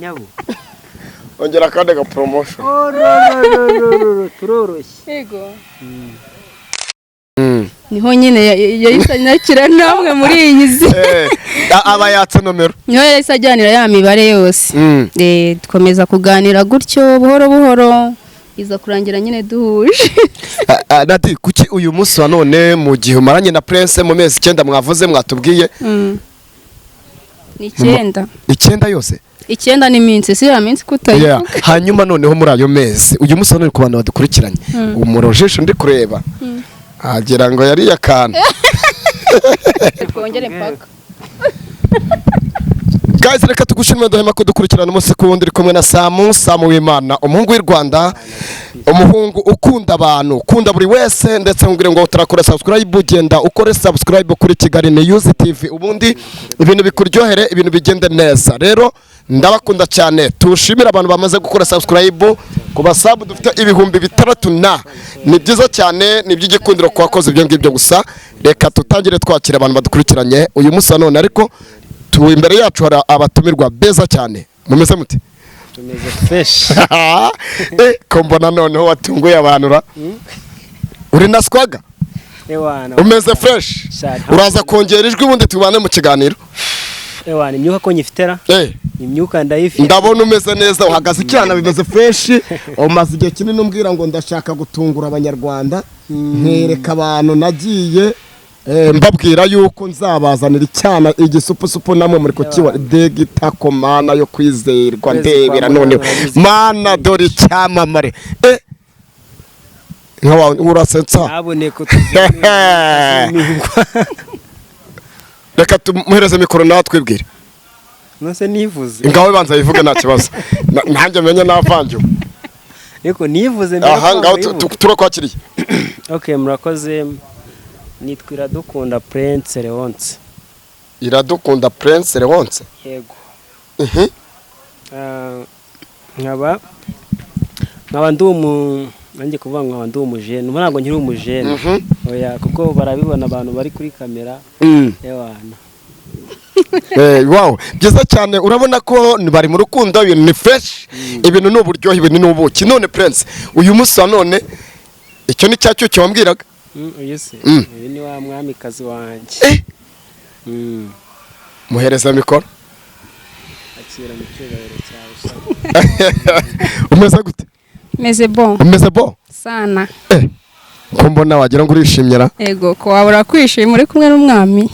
nyabo ongera kandi ga promotion turoroshye yego niho nyine yahise nakira namwe muri iyi zi aba yatse nomero niho yahise ajyanira ya mibare yose dukomeza kuganira gutyo buhoro buhoro iza kurangira nyine duhuje Nati kuki uyu munsi wa none mu gihe umaranye na Prince mu mezi 9 mwavuze mwatubwiye ni 9 yose 9 ni minsi si ya minsi kutayivuga hanyuma noneho muri ayo mezi uyu munsi wa none ku bantu badukurikiranye umurojisho ndi kureba agira ngo yari yakana twongere mpaka guys reka tugushimire duhema ko dukurikirana umunsi ku wundi kumwe na Samu w'Imana umuhungu w'i Rwanda umuhungu ukunda abantu ukunda buri wese ndetse ngire ngo utarakora subscribe ugenda ukore subscribe kuri Kigali News TV ubundi ibintu bikuryohere ibintu bigende neza rero ndabakunda cyane tushimira abantu bamaze gukora subscribe ku basabu dufite ibihumbi 3 na ni byiza cyane ni by'igikundiro kwakoze ibyo ngibyo gusa reka tutangire twakira abantu badukurikiranye uyu munsi none ariko imbere yacu hari abatumirwa beza cyane mumeze muti tumeze fresh kombona noneho watunguye abantu uri na swaga ewana umeze fresh uraza kongera ijwi ubundi tubane mu kiganiro ewana imyuka ko nyifitera imyuka ndayifite ndabona umeze neza uhagaze cyane bimeze fresh umaze igihe kinini umbwira ngo ndashaka gutungura abanyarwanda nkereka abantu nagiye mbabwira yuko nzabazanira icyana igisupusupu namwe muri kukiwa degitako mana yo kwizerwa ndebera none mana dore cyamamare nkawa urasetsa aboneko reka tumuhereze mikoro natwibwire nose nivuze ngaho banza yivuge nta kibazo ntange menye navangiwe Eko nivuze mbere aha ngaho turakwakiriye okay murakoze nitwa Iradukunda Prince Leonce Iradukunda Prince Leonce yego nkaba nanjye kuvuga ngo ndi umujene ntabwo nkiri umujene oya kuko barabibona abantu bari kuri kamera ewana wow byiza cyane urabona ko bari mu rukundo ibintu ni fresh ibintu no buryohe ibintu no buki none Prince uyu munsi wa none icyo ni cyacyo cyambwiraga yese uyu ni wa mwamikazi wanjye muhereza mikoro akira mu cyubahiro cyawe umeze gute meze bon umeze bon sana ko mbona wagira ngo urishimyera ego ko wabura kwishima uri kumwe n'umwami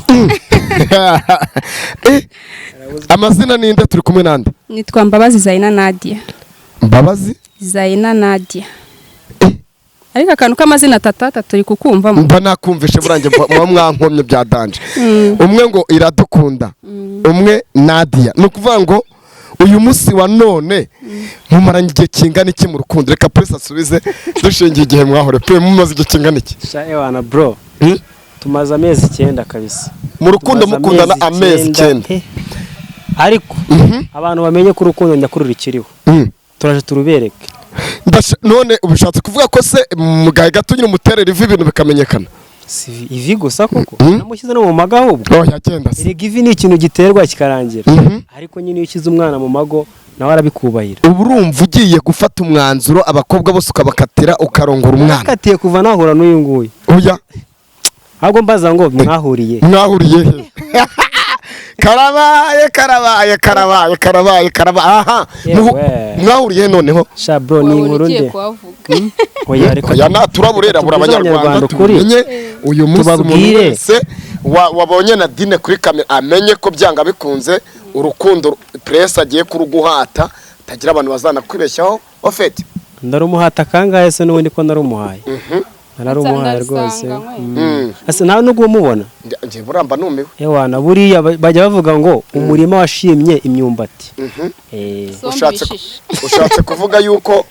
amazina ninde turi kumwe nande nitwa Mbabazi Zaina Nadia Mbabazi Zaina Nadia ariko akantu k'amazina atatu turi kukumva mba nakumvishe burange mwankomye bya danje umwe ngo Iradukunda umwe Nadia no kuvuga ngo uyu munsi wa none mumaranye igihe kingana iki mu rukundo reka Prince asubize dushingiye igihe mwahore pe mumaze igihe kingana iki ewana bro tumaze amezi 9 kabisa mu rukundo mukundana amezi 9 ariko abantu bamenye ko urukundo nyakurura ikiriho turaje turubereke none ubishatse kuvuga ko se mugahe gato nyine umuterera ivi ibintu bikamenyekana si ivi gusa koko namushyize no mu mago ahubwo yagenda se erega ivi ni ikintu giterwa kikarangira ariko nyine iyo ushyize umwana mu mago nawe arabikubahira ubu urumva ugiye gufata umwanzuro abakobwa bose ukabakatira ukarongora umwana akatiye kuva nahura n'uyu nguyu oya ahubwo mbaza ngo mwahuriye karabaye aha mwahuriye noneho sha bro ni inkuru nde oya ariko ya naturaburera buri abanyarwanda tumenye uyu munsi umuntu wese wabonye Nadine kuri kamera amenye ko byanga bikunze urukundo Prince agiye kuruguhata tagira abantu bazanakwibeshyaho ofete ndarumuhata kangahe se n'ubundi ko narumuhaye narumuhaye rwose ase nawe nubwo mubona nje buramba numiwe ewana buriya bajya bavuga ngo umurima washimye imyumbati ushatse kuvuga yuko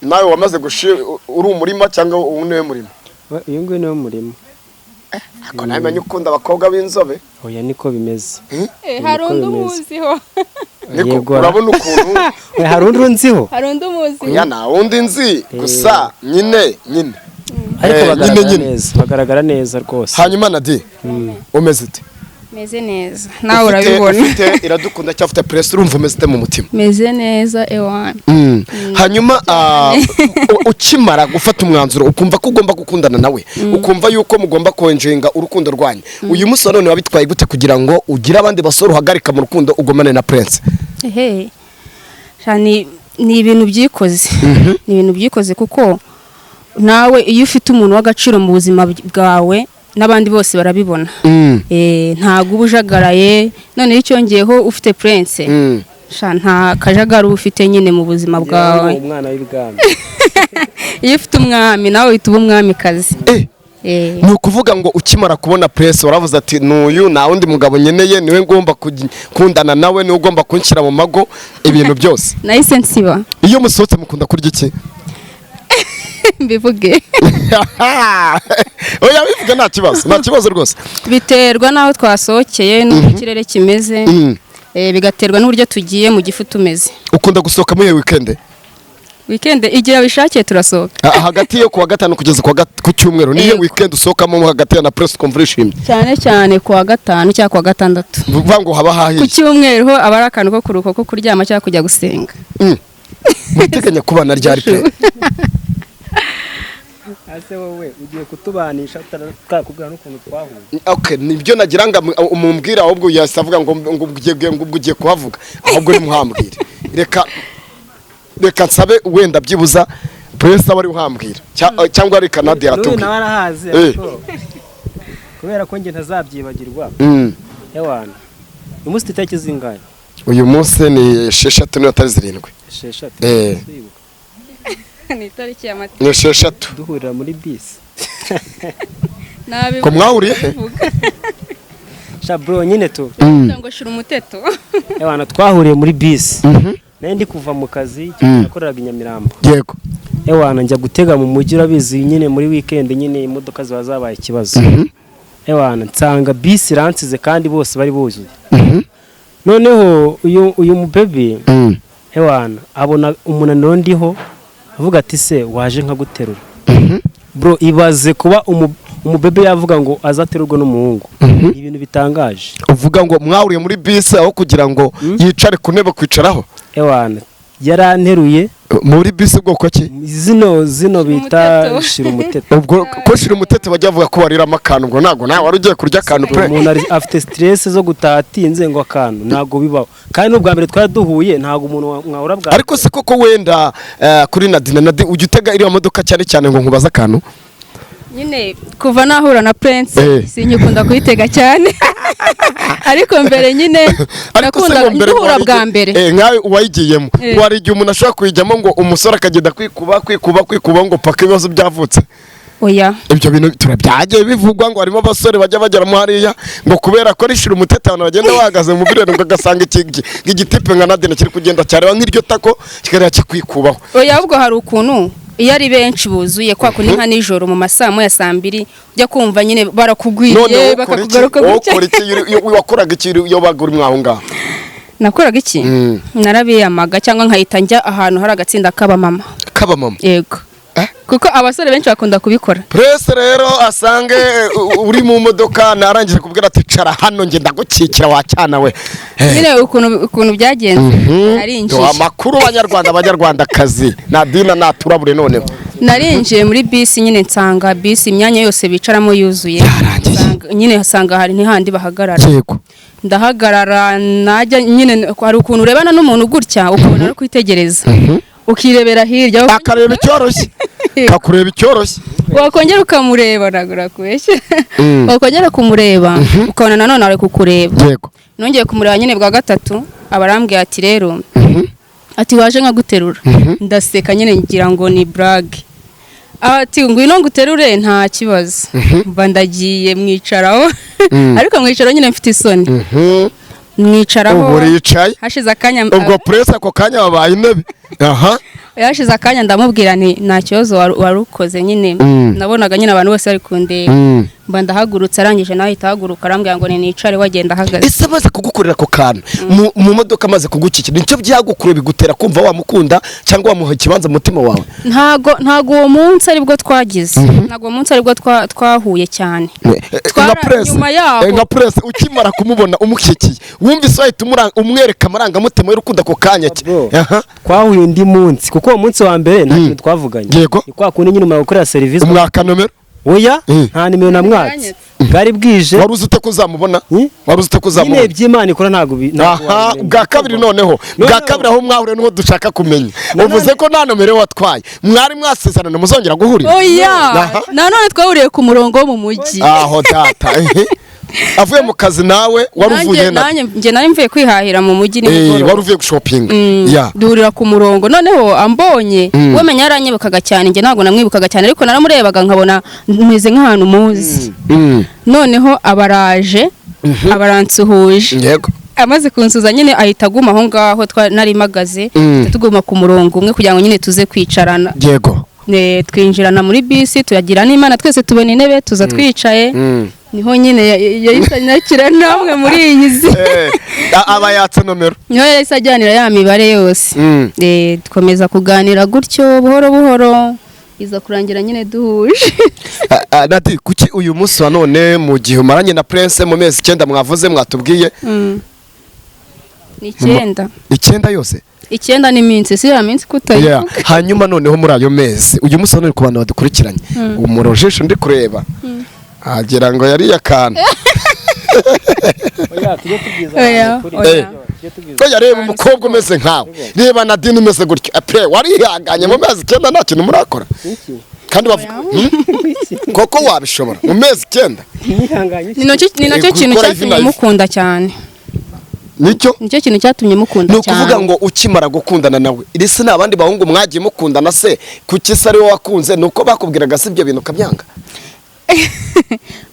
nawe wamaze uri umurima cyangwa uniwe murima uyu nguyu niwe murima ako namenye ukunda abakobwa b'inzobe oya niko bimeze hari undi umuziho niko urabona ukuntu hari undi unziho hari undi umuziho oya na undi nzi gusa nyine ariko bagaragara neza rwose hanyuma Nadine umeze ute meze neza nawe urabibona ufite Iradukunda cyafite press urumva umeze mu mutima meze neza ewana hanyuma ukimara gufata umwanzuro ukumva ko ugomba gukundana nawe ukumva yuko mugomba konjenga urukundo rwanyu uyu munsi none wabitwaye gute kugira ngo ugire abandi basore uhagarika mu rukundo ugomane na Prince ni ibintu byikoze ni ibintu byikoze kuko nawe iyo ufite umuntu w'agaciro mu buzima bwawe n'abandi bose barabibona ntago ubujagaraye none icyongeyeho ufite Prince nta kajagari ufite nyine mu buzima bwawe umwana w'ibwami iyo ufite umwami nawe uhita uba umwamikazi ni ukuvuga ngo ukimara kubona Prince waravuze ati n'uyu nta wundi mugabo nyeneye niwe ngomba kundana nawe niwe ugomba kunshyira mu mago ibintu byose nahise nsiba iyo musohotse mukunda kurya iki mbivuge oya bivuga nta kibazo rwose biterwa n'aho twasohokeye n'uko ikirere kimeze bigaterwa n'uburyo tugiye mu gifu tumeze ukunda gusohoka muri weekend igihe wishakiye turasohoka hagati yo kuwa gatanu kugeza ku cyumweru niyo weekend usohokamo hagati ya na Prince conversation cyane kuwa gatanu cyangwa kuwa gatandatu bivuga ngo haba hahiye ku cyumweru ho aba ari akantu ko kuruhuka ko kuryama cyangwa kujya gusenga muteganya kubana ryari pe ase wowe ugiye kutubanisha utakubwira n'ukuntu twahuye okay nibyo nagira ngo umumbwira ahubwo yasavuga ngo ugiye kuhavuga ahubwo ni muhambwire reka nsabe wenda byibuza Prince abari uhambwira cyangwa ari Canada yaratubwiye nawe arahazi kubera ko nge ntazabyibagirwa yawana uyu munsi itariki zingahe uyu munsi ni 6 niyo atari 7 6 ni itariki ya mata ni 6 duhurira muri bisi ko mwahuriye shabro nyine tu cyangwa shira umuteto yawana twahuriye muri bisi ndi kuva mu kazi nakoraga Nyamirambo yego yawana njya gutega mu mujyi urabizi nyine muri weekend nyine imodoka ziba zabaye ikibazo yawana nsanga bisi ransize kandi bose bari buzuye noneho uyu mubebe yawana abona umunaniro ndiho avuga ati se waje nkaguterura bro ibaze kuba umubebe yavuga ngo azaterurwa n'umuhungu ibintu bitangaje uvuga ngo mwahuriye muri bisi aho kugira ngo yicare ku ntebe kwicaraho ewana yaranteruye muri bisi bwoko ki zino bita shira umuteto ubwo ko shira umuteto bajya bavuga ko bariramo akantu ngo nago nawe wari ugiye kurya akantu pe umuntu afite stress zo gutatinze ngo akantu nago bibaho kandi n'ubwa mbere twari duhuye ntago umuntu mwahura bwa ariko se koko wenda kuri Nadine ujya utega iriya modoka cyane ngo nkubaza akantu nyine kuva nahura na Prince sinyikunda kuyitega cyane ariko mbere nyine nakunda guhura bwa mbere nkawe uwayigiyemo wari igihe umuntu ashobora kuyijyamo ngo umusore akagenda kwikuba ngo paka ibibazo byavutse oya ibyo bintu turabyagiye bivugwa ngo harimo abasore bajya bageramo hariya ngo kubera ko rishira umutetano bagenda bahagaze mu birere ngo agasanga igitipe nka Nadine kiri kugenda cyareba nk'iryo tako kikareba kikwikubaho oya ahubwo hari ukuntu iyo ari benshi buzuye kwa kundi nka nijoro mu masaha ya 2 ujya kumva nyine barakugwiriye bakakugaruka gutya wakoraga iki iyo baguri mwaho ngaho nakoraga iki narabiyamaga cyangwa nkahita njya ahantu hari agatsinda k'abamama yego kuko abasore benshi bakunda kubikora Prince rero asange uri mu modoka narangije kubwira ati cara hano nge ndagukikira wacyana we nyine ukuntu byagenze narinjije amakuru abanyarwandakazi Nadine naturabure noneho narinjiye muri bisi nyine nsanga bisi imyanya yose bicaramo yuzuye nyine hasanga hari ntihandi bahagarara yego ndahagarara najya nyine hari ukuntu urebana n'umuntu gutya ukabona no kwitegereza ukirebera hirya akareba icyoroshye kakureba icyoroshye wakongera ukamureba nagura kubeshya wakongera kumureba ukabona nanone ari kukureba yego nongeye kumureba nyine bwa gatatu abarambwiye ati rero ati waje nkaguterura ndaseka nyine ngira ngo ni brag ati ngwino nguterure nta kibazo mba ndagiye mwicaraho ariko mwicaro nyine mfite isoni mwicaraho ubwo ricaye hashize akanya ubwo Prince ako kanya babaye intebe yashize akanya ndamubwira nta kibazo wari ukoze nyine nabonaga nyine abantu bose bari kundeba mba ndahagurutse arangije nawe ahita ahaguruka arambwira ngo nicare wagenda ahagaze. ese amaze kugukorera ako kantu mu modoka amaze kugukikira nicyo byagukuru bigutera kumva wamukunda cyangwa wamuha ikibanza mu mutima wawe? ntago uwo munsi aribwo twagize ntago uwo munsi aribwo twahuye cyane nyuma yaho nka press ukimara kumubona umukikiye wumvise wahita umwereka amarangamutima y'urukundo ako kanya twahuye undi munsi kuko uwo munsi wa mbere nta kintu twavuganye ni kwa kundi nyine umara gukorera serivisi umwaka nomero oya nta nimero namwatse bwari bwije wari uzite kuzamubona nyine by'Imana ikora ntago bwa kabiri noneho bwa kabiri aho mwahure niho dushaka kumenya uvuze ko nta nomero watwaye mwari mwasezerana muzongera guhurira oya nanone twahuriye ku murongo wo mu mujyi aho data avuye mu kazi nawe wari uvuye njye nari mvuye kwihahira mu mujyi nimugoroba wari uvuye gushopinga duhurira ku murongo noneho ambonye we menya yaranyibukaga cyane njye ntabwo namwibukaga cyane ariko naramurebaga nkabona meze nk'ahantu muzi noneho abaraje abaransuhuje yego amaze kunsuza nyine ahita aguma aho ngaho nari magaze tuguma ku murongo umwe kugira ngo nyine tuze kwicarana yego twinjirana muri bisi tuyagira n'Imana twese tubona intebe tuza twicaye niho nyine yahise anyakira namwe muri iyi zi aba yatse nomero niho yahise ajyanira ya mibare yose dukomeza kuganira gutyo buhoro buhoro iza kurangira nyine duhuje. Nadi kuki uyu munsi wa none mu gihe umaranye na Prince mu mezi 9 mwavuze mwatubwiye ni 9 yose 9 ni minsi si ya minsi kutayivuga hanyuma noneho muri ayo mezi uyu munsi wa none ku bantu badukurikiranye umurojesho ndi kureba agira ngo yari yakana ko yareba umukobwa umeze nkawe reba Nadine umeze gutyo apre warihanganye mu mezi 9 nta kintu murakora kandi koko wabishobora mu mezi 9 ni nacyo kintu cyatumye mukunda cyane nicyo kintu cyatumye mukunda cyane nukuvuga ngo ukimara gukundana nawe irese nabandi bahungu mwagiye mukundana se kuki se ari wowe wakunze nuko bakubwiraga se ibyo bintu kabyanga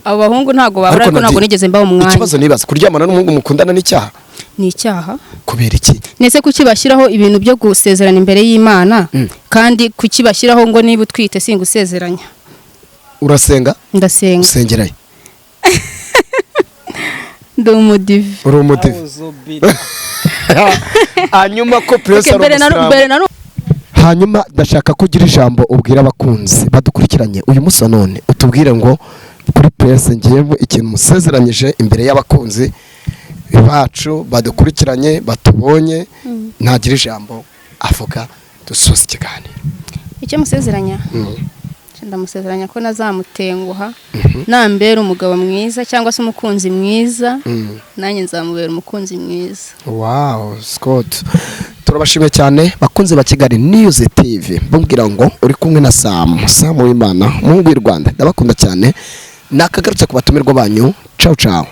abo bahungu ntago babura ariko ntago nigeze mbaho umwanya ikibazo nibaza kuryamana n'umuhungu mukundana n'icyaha ni icyaha kubera iki nese kuki bashyiraho ibintu byo gusezerana imbere y'Imana kandi kuki bashyiraho ngo niba utwite singusezeranya urasenga ndasenga usengerayo ndi umudive uri umudive hanyuma ko Prince ari hanyuma ndashaka kugira ijambo ubwira abakunzi badukurikiranye uyu munsi none utubwire ngo kuri Prince ngiyewe ikintu musezeranyije imbere y'abakunzi bacu badukurikiranye batubonye ntagira ijambo avuga dusoza ikiganiro icyo musezeranya ndamusezeranya ko nazamutenguha nambera umugabo mwiza cyangwa se umukunzi mwiza nanjye nzamubera umukunzi mwiza. Wow Scott turabashimye cyane bakunze ba Kigali News TV mbubwira ngo uri kumwe na Sam w'Imana mu Rwanda ndabakunda cyane nakagarutse ku batumirwa banyu ciao ciao.